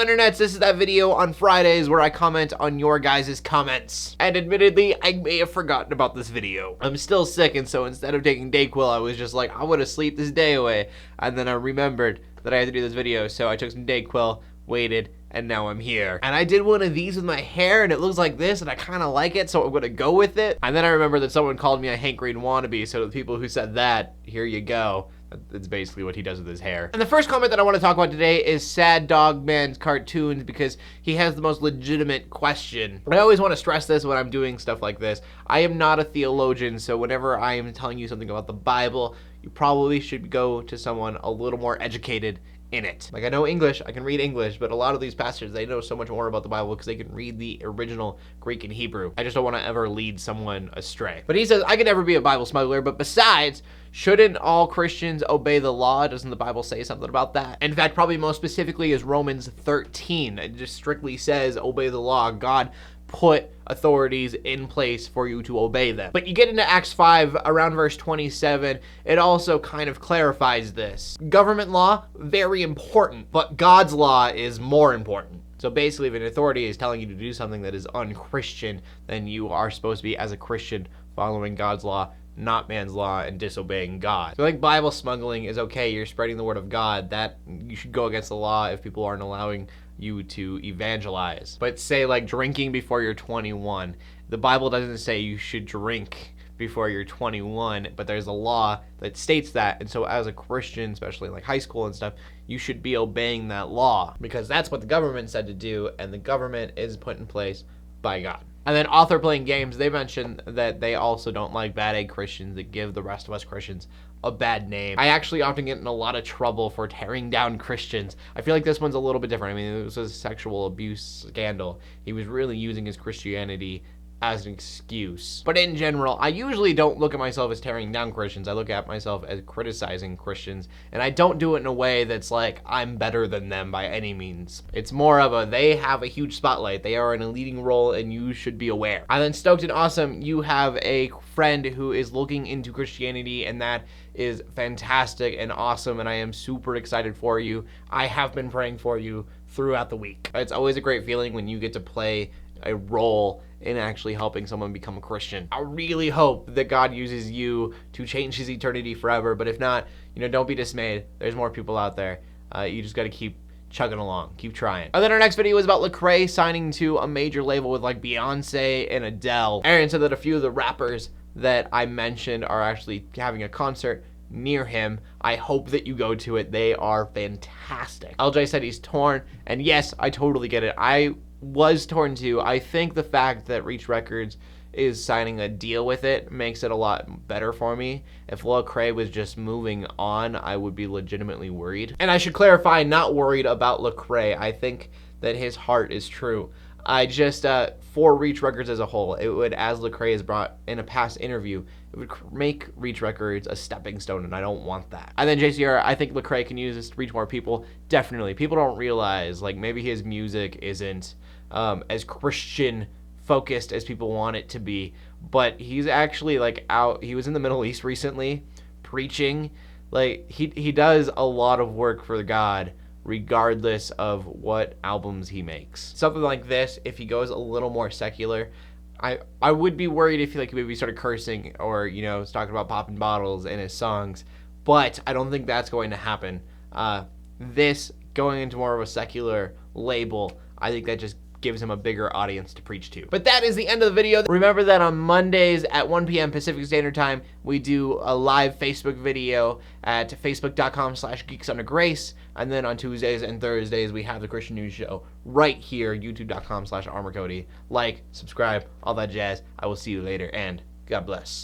internets, this is that video on Fridays where I comment on your guys' comments. And admittedly, I may have forgotten about this video. I'm still sick, and so instead of taking Dayquil, I was just like, I want to sleep this day away. And then I remembered that I had to do this video, so I took some Dayquil, waited, and now I'm here. And I did one of these with my hair, and it looks like this, and I kind of like it, so I'm gonna go with it. And then I remember that someone called me a Hank Green wannabe, so to the people who said that, here you go. That's basically what he does with his hair. And the first comment that I want to talk about today is Sad Dog Man's Cartoons, because he has the most legitimate question. I always want to stress this when I'm doing stuff like this. I am not a theologian, so whenever I am telling you something about the Bible, you probably should go to someone a little more educated in it. Like, I know English, I can read English, but a lot of these pastors, they know so much more about the Bible because they can read the original Greek and Hebrew. I just don't want to ever lead someone astray. But he says, I could never be a Bible smuggler, but besides, shouldn't all Christians obey the law? Doesn't the Bible say something about that? In fact, probably most specifically is Romans 13. It just strictly says, obey the law. God put authorities in place for you to obey them. But you get into Acts 5, around verse 27, it also kind of clarifies this. Government law, very important, but God's law is more important. So basically, if an authority is telling you to do something that is unchristian, then you are supposed to be, as a Christian, following God's law, not man's law, and disobeying God. So I think Bible smuggling is okay. You're spreading the word of God. That you should go against the law if people aren't allowing you to evangelize. But say like drinking before you're 21. The Bible doesn't say you should drink before you're 21, but there's a law that states that. And so as a Christian, especially like high school and stuff, you should be obeying that law because that's what the government said to do, and the government is put in place by God. And then Author Playing Games, they mentioned that they also don't like bad egg Christians that give the rest of us Christians a bad name. I actually often get in a lot of trouble for tearing down Christians. I feel like this one's a little bit different. I mean, it was a sexual abuse scandal. He was really using his Christianity as an excuse. But in general, I usually don't look at myself as tearing down Christians. I look at myself as criticizing Christians, and I don't do it in a way that's like I'm better than them by any means. It's more of a, they have a huge spotlight. They are in a leading role, and you should be aware. And then Stoked and Awesome, you have a friend who is looking into Christianity, and that is fantastic and awesome, and I am super excited for you. I have been praying for you throughout the week. It's always a great feeling when you get to play a role in actually helping someone become a Christian. I really hope that God uses you to change his eternity forever, but if not, don't be dismayed. There's more people out there. You just got to keep chugging along, keep trying. And then our next video is about Lecrae signing to a major label with like Beyonce and Adele. Aaron said that a few of the rappers that I mentioned are actually having a concert near him. I hope that you go to it. They are fantastic. LJ said he's torn, and yes, I totally get it. I was torn too. I think the fact that Reach Records is signing a deal with it makes it a lot better for me. If Lecrae was just moving on, I would be legitimately worried. And I should clarify, not worried about Lecrae. I think that his heart is true. I just, for Reach Records as a whole, it would, as Lecrae has brought in a past interview, it would make Reach Records a stepping stone, and I don't want that. And then JCR, I think Lecrae can use this to reach more people. Definitely. People don't realize, like, maybe his music isn't as Christian focused as people want it to be, but he's actually like he was in the Middle East recently preaching. Like he does a lot of work for God regardless of what albums he makes. Something like this, if he goes a little more secular, I would be worried if he maybe started cursing or was talking about popping bottles in his songs, but I don't think that's going to happen. This going into more of a secular label, I think that just gives him a bigger audience to preach to. But that is the end of the video. Remember that on Mondays at 1 p.m. Pacific Standard Time, we do a live Facebook video at facebook.com/geeksundergrace. And then on Tuesdays and Thursdays, we have the Christian News Show right here, youtube.com/ArmourCody. Like, subscribe, all that jazz. I will see you later, and God bless.